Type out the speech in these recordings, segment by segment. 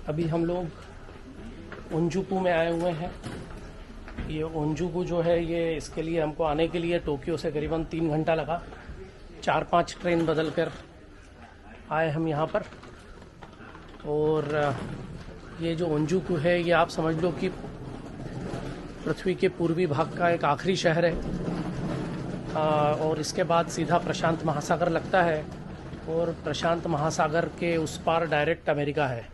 अभी हम लोग ओंजुकू में आए हुए हैं। ये ओंजुकू जो है ये इसके लिए हमको आने के लिए टोक्यो से करीबन 3 घंटा लगा। 4-5 ट्रेन बदल कर आए हम यहाँ पर। और ये जो ओंजुकू है ये आप समझ लो कि पृथ्वी के पूर्वी भाग का एक आखिरी शहर है। और इसके बाद सीधा प्रशांत महासागर लगता है और प्रशांत महासागर के उस पार डायरेक्ट अमेरिका है,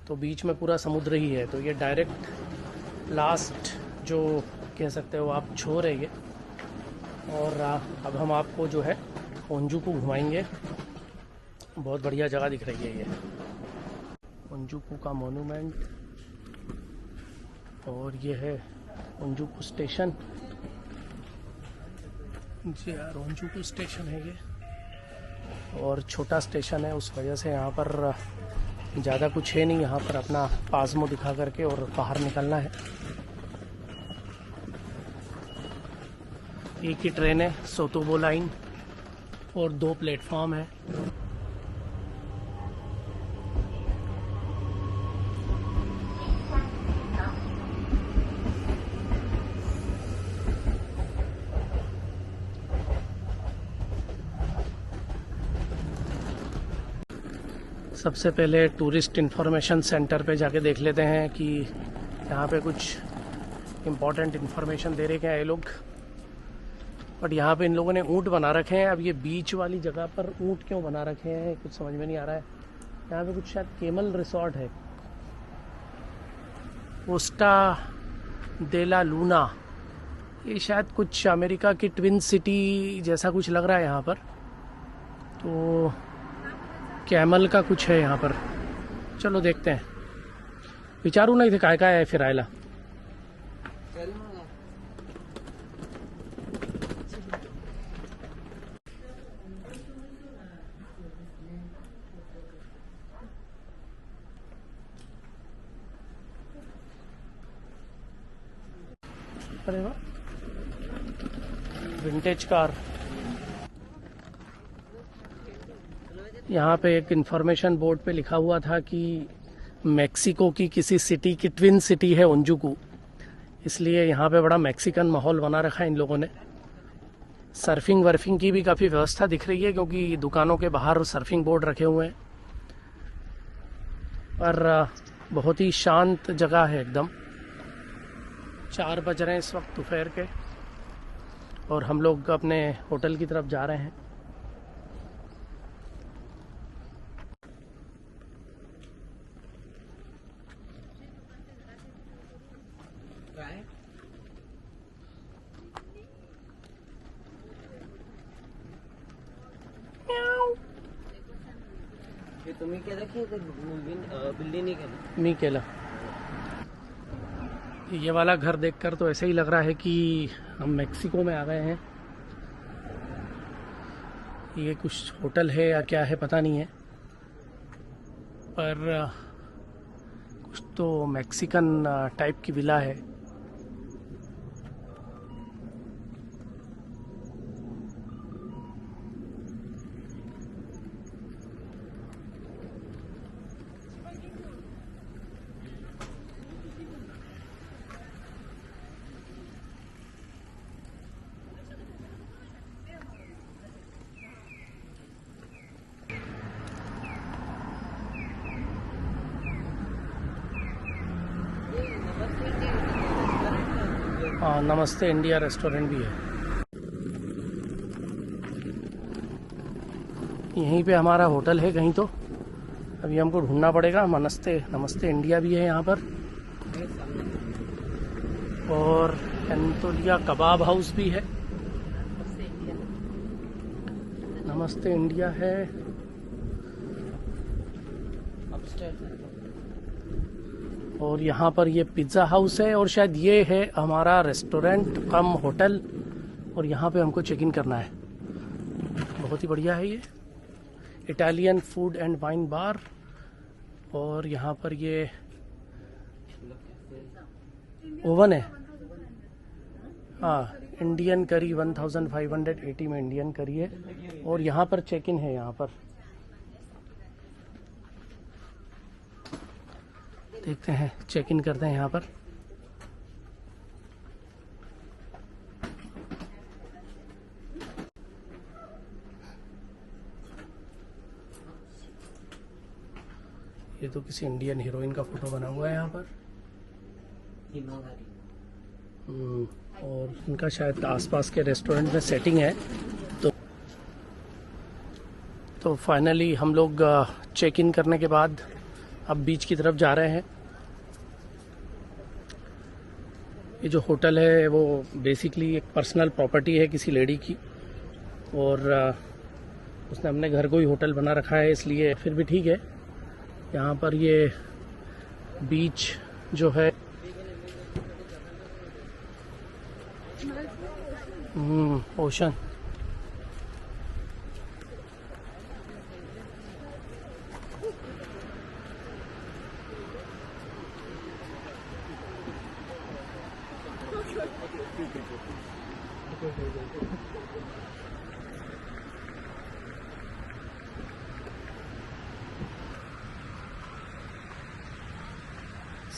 तो बीच में पूरा समुद्र ही है। तो ये डायरेक्ट लास्ट जो कह सकते हो आप छोर है ये। और अब हम आपको जो है ओंजुकू घुमाएंगे। बहुत बढ़िया जगह दिख रही है ये ओंजुकू का मोन्यूमेंट। और ये है ओंजुकू स्टेशन जी यार, ओंजुकू स्टेशन है ये। और छोटा स्टेशन है, उस वजह से यहाँ पर ज़्यादा कुछ है नहीं। यहाँ पर अपना पासमो दिखा करके और बाहर निकलना है। एक ही ट्रेन है, सोतोबो लाइन, और 2 प्लेटफॉर्म है। सबसे पहले टूरिस्ट इन्फॉर्मेशन सेंटर पे जाके देख लेते हैं कि यहाँ पे कुछ इम्पोर्टेंट इन्फॉर्मेशन दे रहे हैं ये लोग। बट यहाँ पे इन लोगों ने ऊँट बना रखे हैं। अब ये बीच वाली जगह पर ऊँट क्यों बना रखे हैं कुछ समझ में नहीं आ रहा है। यहाँ पे कुछ शायद केमल रिसोर्ट है, कोस्टा दे ला लूना। ये शायद कुछ अमेरिका की ट्विन सिटी जैसा कुछ लग रहा है यहाँ पर। तो कैमल का कुछ है यहाँ पर, चलो देखते हैं। विचारू नहीं थे काय काय है फिरायला। अरे वाह, विंटेज कार। यहाँ पे एक इन्फॉर्मेशन बोर्ड पे लिखा हुआ था कि मेक्सिको की किसी सिटी की ट्विन सिटी है ओंजुकू, इसलिए यहाँ पे बड़ा मैक्सिकन माहौल बना रखा है इन लोगों ने। सर्फिंग वर्फिंग की भी काफ़ी व्यवस्था दिख रही है, क्योंकि दुकानों के बाहर सर्फिंग बोर्ड रखे हुए हैं। पर बहुत ही शांत जगह है एकदम। 4 बज रहे हैं इस वक्त दोपहर के, और हम लोग अपने होटल की तरफ जा रहे हैं। तुम्ही केलं की बिल्डिंग केलं मी केला। ये वाला घर देखकर तो ऐसे ही लग रहा है कि हम मेक्सिको में आ गए हैं। ये कुछ होटल है या क्या है पता नहीं है, पर कुछ तो मैक्सिकन टाइप की विला है। हाँ, नमस्ते इंडिया रेस्टोरेंट भी है। यहीं पे हमारा होटल है कहीं, तो अभी हमको ढूंढना पड़ेगा। नमस्ते इंडिया भी है यहाँ पर, और एंटोलिया कबाब हाउस भी है। नमस्ते इंडिया है। और यहाँ पर ये पिज़्ज़ा हाउस है, और शायद ये है हमारा रेस्टोरेंट कम होटल, और यहाँ पे हमको चेक इन करना है। बहुत ही बढ़िया है ये इटालियन फूड एंड वाइन बार। और यहाँ पर ये ओवन है। हाँ, इंडियन करी 1580 में इंडियन करी है। और यहाँ पर चेक इन है। यहाँ पर देखते हैं, चेक इन करते हैं यहाँ पर। ये तो किसी इंडियन हीरोइन का फोटो बना हुआ है यहाँ पर। और इनका शायद आसपास के रेस्टोरेंट में सेटिंग है। तो फाइनली हम लोग चेक इन करने के बाद अब बीच की तरफ जा रहे हैं। ये जो होटल है वो बेसिकली एक पर्सनल प्रॉपर्टी है किसी लेडी की, और उसने अपने घर को ही होटल बना रखा है, इसलिए फिर भी ठीक है। यहाँ पर ये बीच जो है ओशन,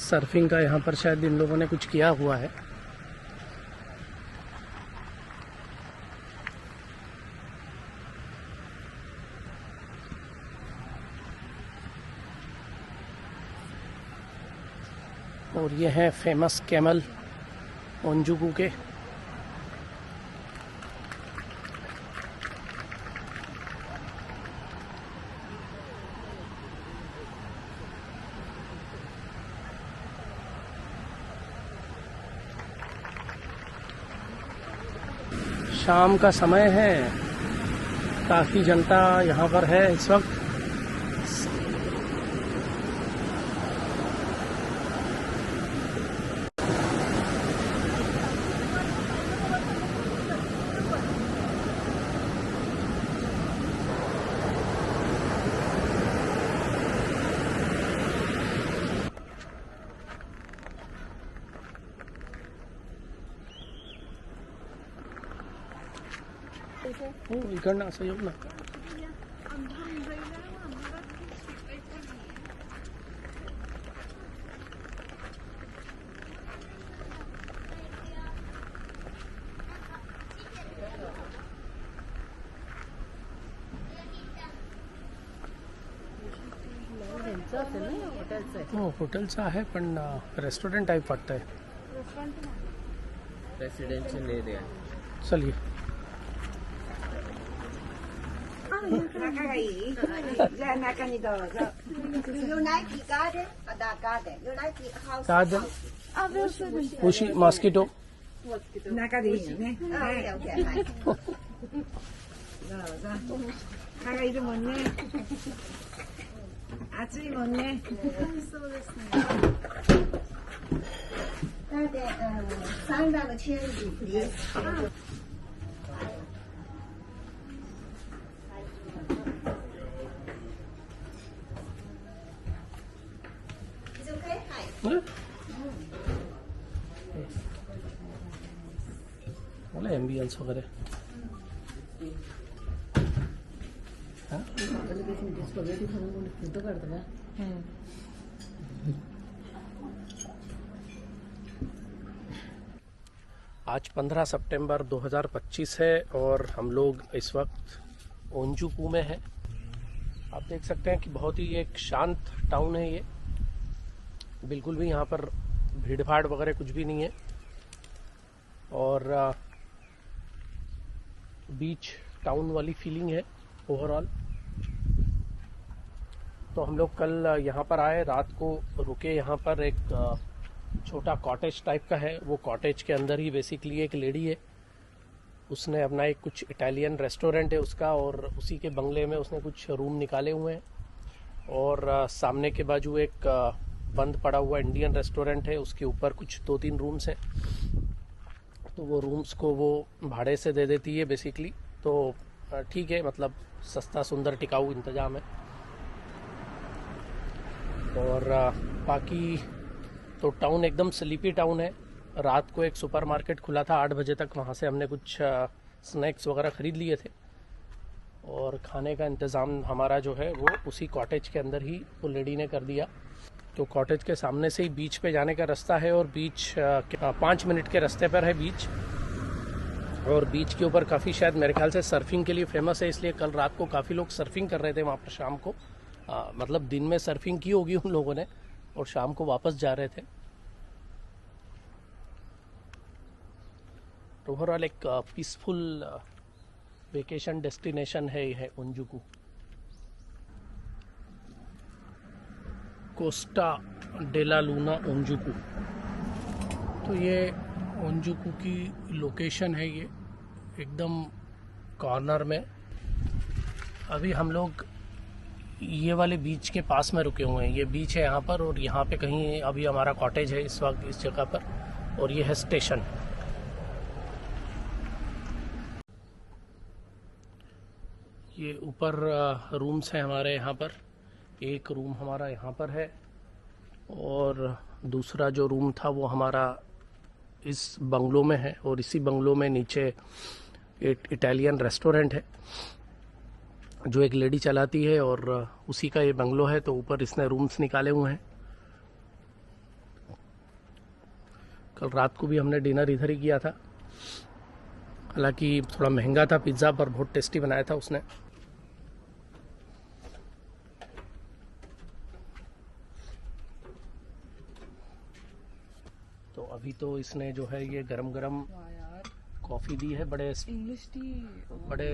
सर्फिंग का यहाँ पर शायद इन लोगों ने कुछ किया हुआ है। और ये है फेमस कैमल ओंजुगु के। शाम का समय है, काफ़ी जनता यहाँ पर है इस वक्त। इकडनं असं येऊ ना। हो, हॉटेलचं आहे पण रेस्टोरेंट टाइप वाटतंय। Residential area. चलिए। 仲がいい？じゃあ中にどうぞ。You like garden? That garden. You like house? Garden उशी मॉस्किटो 中でいいよね。はい。オッケー。はい。どうぞ。蚊がいるもんね。暑いもんね。そうですね。で、3番のチェンジ、プリーズ。बोला एम्बियंस वगैरह। आज 15 सितंबर 2025 है और हम लोग इस वक्त ओंजुपू में हैं। आप देख सकते हैं कि बहुत ही एक शांत टाउन है ये, बिल्कुल भी यहाँ पर भीड़ भाड़ वगैरह कुछ भी नहीं है। और बीच टाउन वाली फीलिंग है ओवरऑल। तो हम लोग कल यहाँ पर आए, रात को रुके। यहाँ पर एक छोटा कॉटेज टाइप का है, वो कॉटेज के अंदर ही बेसिकली एक लेडी है, उसने अपना एक कुछ इटालियन रेस्टोरेंट है उसका, और उसी के बंगले में उसने कुछ रूम निकाले हुए हैं। और सामने के बाजू एक बंद पड़ा हुआ इंडियन रेस्टोरेंट है, उसके ऊपर कुछ 2-3 रूम्स हैं। तो वो रूम्स को वो भाड़े से दे देती है बेसिकली। तो ठीक है, मतलब सस्ता सुंदर टिकाऊ इंतजाम है। और बाकी तो टाउन एकदम स्लीपी टाउन है। रात को एक सुपरमार्केट खुला था 8 बजे तक, वहाँ से हमने कुछ स्नैक्स वगैरह ख़रीद लिए थे। और खाने का इंतज़ाम हमारा जो है वो उसी कॉटेज के अंदर ही वो लेडी ने कर दिया। तो कॉटेज के सामने से ही बीच पे जाने का रास्ता है और बीच 5 मिनट के रास्ते पर है बीच। और बीच के ऊपर काफ़ी शायद मेरे ख्याल से सर्फिंग के लिए फेमस है, इसलिए कल रात को काफ़ी लोग सर्फिंग कर रहे थे वहाँ पर शाम को। मतलब दिन में सर्फिंग की होगी उन लोगों ने और शाम को वापस जा रहे थे। ओवरऑल एक पीसफुल वेकेशन डेस्टिनेशन है यह ओंजुकू। कोस्टा डेला लूना ओंजुकू। तो ये ओंजुकू की लोकेशन है, ये एकदम कॉर्नर में। अभी हम लोग ये वाले बीच के पास में रुके हुए हैं। ये बीच है यहाँ पर और यहाँ पे कहीं अभी हमारा कॉटेज है इस वक्त इस जगह पर, और ये है स्टेशन। ये ऊपर रूम्स हैं हमारे यहाँ पर। एक रूम हमारा यहाँ पर है और दूसरा जो रूम था वो हमारा इस बंगलो में है। और इसी बंगलो में नीचे एक इटालियन रेस्टोरेंट है जो एक लेडी चलाती है और उसी का ये बंगलो है। तो ऊपर इसने रूम्स निकाले हुए हैं। कल रात को भी हमने डिनर इधर ही किया था, हालांकि थोड़ा महंगा था पिज़्ज़ा, पर बहुत टेस्टी बनाया था उसने। तो अभी तो इसने जो है ये गरम गरम कॉफ़ी दी है, बड़े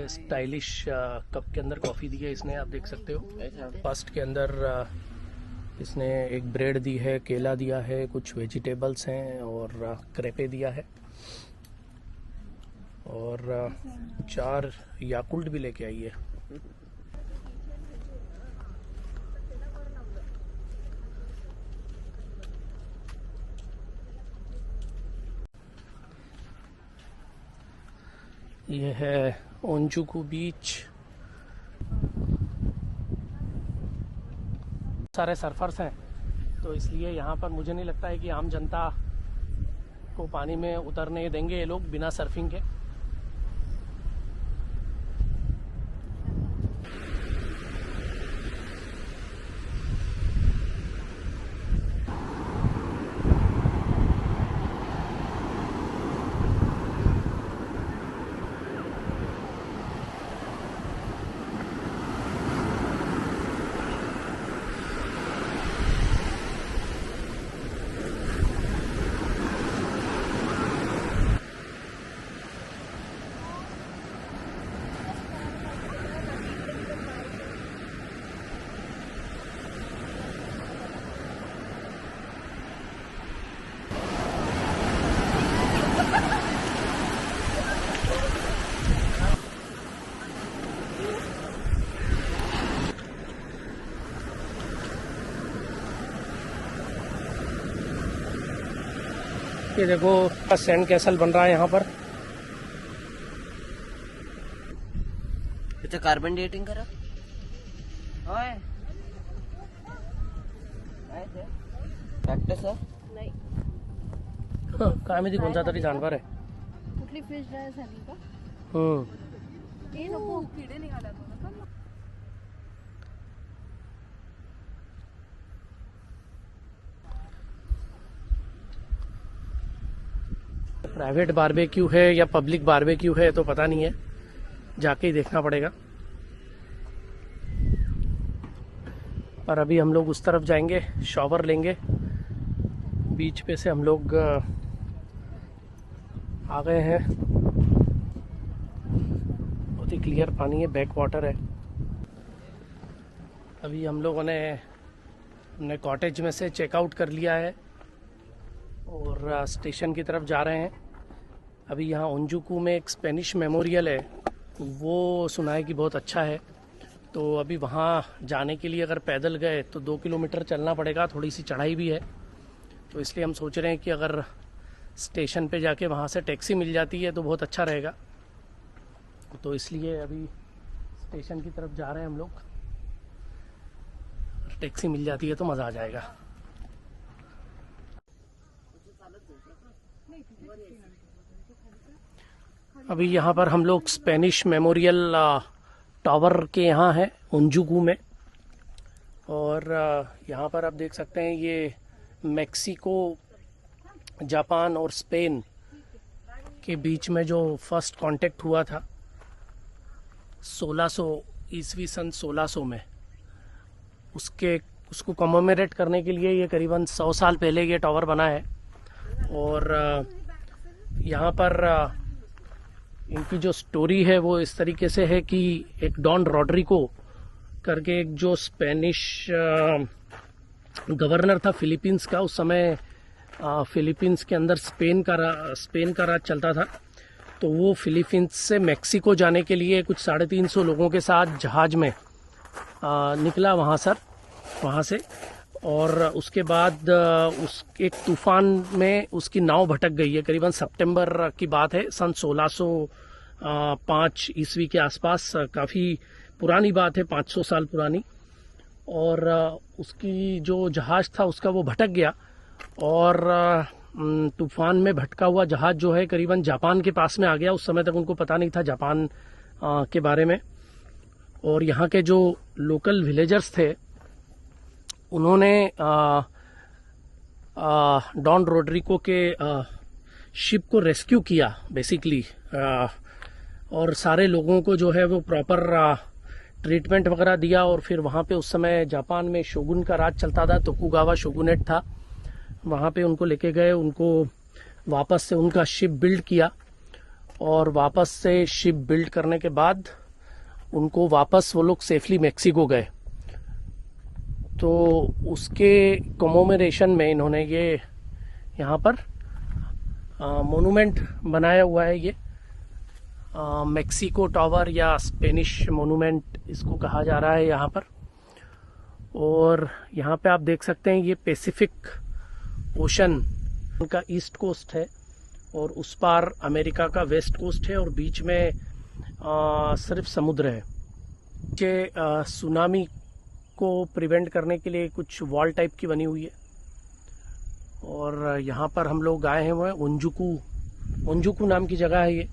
स्टाइलिश कप के अंदर कॉफ़ी दी है इसने, आप देख सकते हो। फर्स्ट के अंदर इसने एक ब्रेड दी है, केला दिया है, कुछ वेजिटेबल्स हैं और क्रेपे दिया है और 4 याकुल्ट भी लेके आई है। ये है ओंजुकू बीच। सारे सर्फर्स हैं तो इसलिए यहाँ पर मुझे नहीं लगता है कि आम जनता को पानी में उतरने देंगे ये लोग बिना सर्फिंग के। ये देखो सैंड कैसल बन रहा है यहाँ पर। इथे कार्बन डेटिंग करा होय प्रॅक्टिस नाही काय माहिती कोणता तरी जानवर आहे। कुठली फिश ड्राय झाली का? हे नको किडे निघाला तो ना। प्राइवेट बारबेक्यू है या पब्लिक बारबेक्यू है तो पता नहीं है, जाके ही देखना पड़ेगा। और अभी हम लोग उस तरफ जाएंगे, शॉवर लेंगे। बीच पे से हम लोग आ गए हैं। बहुत ही क्लियर पानी है, बैक वाटर है। अभी हम लोगों ने हमने कॉटेज में से चेकआउट कर लिया है और स्टेशन की तरफ जा रहे हैं। अभी यहाँ ओंजुकू में एक स्पेनिश मेमोरियल है, वो सुना है कि बहुत अच्छा है। तो अभी वहाँ जाने के लिए अगर पैदल गए तो 2 किलोमीटर चलना पड़ेगा, थोड़ी सी चढ़ाई भी है। तो इसलिए हम सोच रहे हैं कि अगर स्टेशन पे जाके वहाँ से टैक्सी मिल जाती है तो बहुत अच्छा रहेगा। तो इसलिए अभी स्टेशन की तरफ जा रहे हैं हम लोग। टैक्सी मिल जाती है तो मज़ा आ जाएगा। अभी यहाँ पर हम लोग स्पेनिश मेमोरियल टावर के यहाँ हैं ओंजुकू में। और यहाँ पर आप देख सकते हैं ये मेक्सिको, जापान और स्पेन के बीच में जो फर्स्ट कांटेक्ट हुआ था 1600 ईस्वी सन 1600 में, उसको कमेमोरेट करने के लिए ये करीबन 100 साल पहले ये टावर बना है। और यहाँ पर इनकी जो स्टोरी है वो इस तरीके से है कि एक डॉन रॉड्रिगो करके एक जो स्पेनिश गवर्नर था फिलीपींस का, उस समय फिलीपींस के अंदर स्पेन का राज चलता था। तो वो फिलीपींस से मेक्सिको जाने के लिए कुछ 350 लोगों के साथ जहाज में निकला वहाँ से। और उसके बाद उस एक तूफान में उसकी नाव भटक गई है। करीबन सितंबर की बात है, सन 1605 ईस्वी के आसपास। काफ़ी पुरानी बात है, 500 साल पुरानी। और उसकी जो जहाज था उसका वो भटक गया और तूफान में भटका हुआ जहाज जो है करीबन जापान के पास में आ गया। उस समय तक उनको पता नहीं था जापान के बारे में। और यहाँ के जो लोकल विलेजर्स थे उन्होंने डॉन रॉड्रिगो के शिप को रेस्क्यू किया बेसिकली, और सारे लोगों को जो है वो प्रॉपर ट्रीटमेंट वगैरह दिया। और फिर वहाँ पे उस समय जापान में शोगुन का राज चलता था, तोकुगावा शोगुनेट था। वहाँ पे उनको लेके गए, उनको वापस से उनका शिप बिल्ड किया। और वापस से शिप बिल्ड करने के बाद उनको वापस वो लोग सेफली मेक्सिको गए। तो उसके कमेमोरेशन में इन्होंने ये यहाँ पर मोनूमेंट बनाया हुआ है। ये मेक्सिको टावर या स्पेनिश मोनूमेंट इसको कहा जा रहा है यहाँ पर। और यहाँ पे आप देख सकते हैं ये पैसिफिक ओशन का ईस्ट कोस्ट है और उस पार अमेरिका का वेस्ट कोस्ट है और बीच में सिर्फ समुद्र है। ये सुनामी को प्रिवेंट करने के लिए कुछ वॉल टाइप की बनी हुई है। और यहाँ पर हम लोग आए हैं, वो है ओंजुकू नाम की जगह है ये।